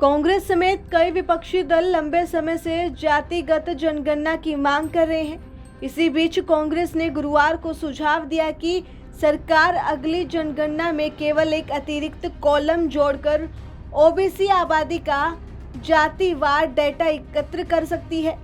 कांग्रेस समेत कई विपक्षी दल लंबे समय से जातिगत जनगणना की मांग कर रहे हैं। इसी बीच कांग्रेस ने गुरुवार को सुझाव दिया कि सरकार अगली जनगणना में केवल एक अतिरिक्त कॉलम जोड़कर ओबीसी आबादी का जातिवार डेटा एकत्र कर सकती है।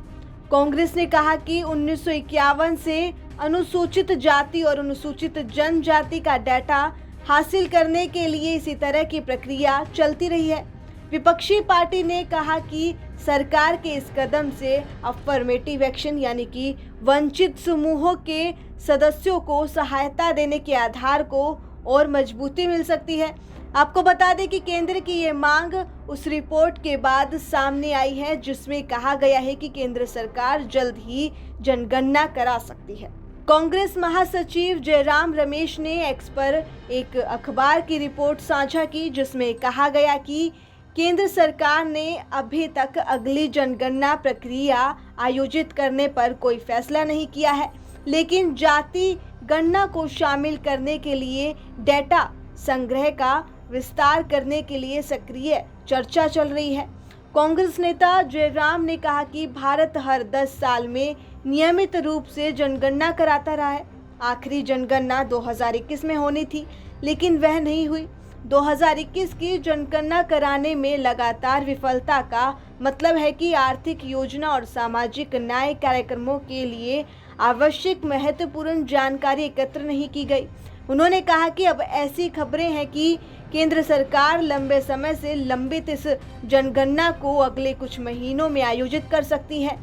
कांग्रेस ने कहा कि 1951 से अनुसूचित जाति और अनुसूचित जनजाति का डेटा हासिल करने के लिए इसी तरह की प्रक्रिया चलती रही है। विपक्षी पार्टी ने कहा कि सरकार के इस कदम से अफर्मेटिव एक्शन यानी कि वंचित समूहों के सदस्यों को सहायता देने के आधार को और मजबूती मिल सकती है। आपको बता दें कि केंद्र की ये मांग उस रिपोर्ट के बाद सामने आई है जिसमें कहा गया है कि केंद्र सरकार जल्द ही जनगणना करा सकती है। कांग्रेस महासचिव जयराम रमेश ने एक्स पर एक अखबार की रिपोर्ट साझा की जिसमें कहा गया कि केंद्र सरकार ने अभी तक अगली जनगणना प्रक्रिया आयोजित करने पर कोई फैसला नहीं किया है, लेकिन जाति गणना को शामिल करने के लिए डेटा संग्रह का विस्तार करने के लिए सक्रिय चर्चा चल रही है। कांग्रेस नेता जयराम ने कहा कि भारत हर 10 साल में नियमित रूप से जनगणना कराता रहा है। आखिरी जनगणना 2021 में होनी थी, लेकिन वह नहीं हुई। 2021 की जनगणना कराने में लगातार विफलता का मतलब है कि आर्थिक योजना और सामाजिक न्याय कार्यक्रमों के लिए आवश्यक महत्वपूर्ण जानकारी एकत्र नहीं की गई। उन्होंने कहा कि अब ऐसी खबरें हैं कि केंद्र सरकार लंबे समय से लंबित इस जनगणना को अगले कुछ महीनों में आयोजित कर सकती है।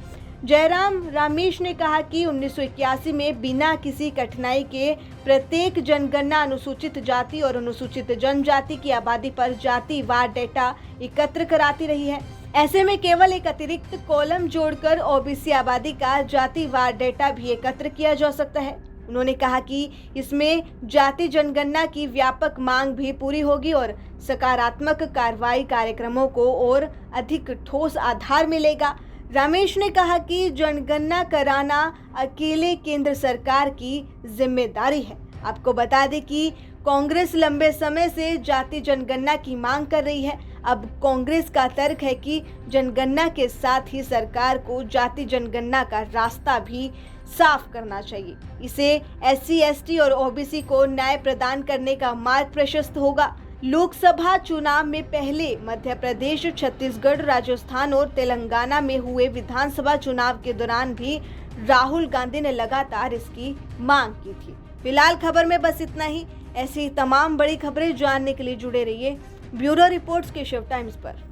जयराम रमेश ने कहा कि 1981 में बिना किसी कठिनाई के प्रत्येक जनगणना अनुसूचित जाति और अनुसूचित जनजाति की आबादी पर जातिवार डेटा एकत्र कराती रही है। ऐसे में केवल एक अतिरिक्त कॉलम जोड़कर ओबीसी आबादी का जातिवार डेटा भी एकत्र किया जा सकता है। उन्होंने कहा कि इसमें जाति जनगणना की व्यापक मांग भी पूरी होगी और सकारात्मक कार्रवाई कार्यक्रमों को और अधिक ठोस आधार मिलेगा। रमेश ने कहा कि जनगणना कराना अकेले केंद्र सरकार की जिम्मेदारी है। आपको बता दें कि कांग्रेस लंबे समय से जाति जनगणना की मांग कर रही है। अब कांग्रेस का तर्क है कि जनगणना के साथ ही सरकार को जाति जनगणना का रास्ता भी साफ करना चाहिए। इससे एससी, एसटी और ओबीसी को न्याय प्रदान करने का मार्ग प्रशस्त होगा। लोकसभा चुनाव में पहले मध्य प्रदेश, छत्तीसगढ़, राजस्थान और तेलंगाना में हुए विधानसभा चुनाव के दौरान भी राहुल गांधी ने लगातार इसकी मांग की थी। फिलहाल खबर में बस इतना ही। ऐसी तमाम बड़ी खबरें जानने के लिए जुड़े रहिए ब्यूरो रिपोर्ट्स के शिव टाइम्स पर।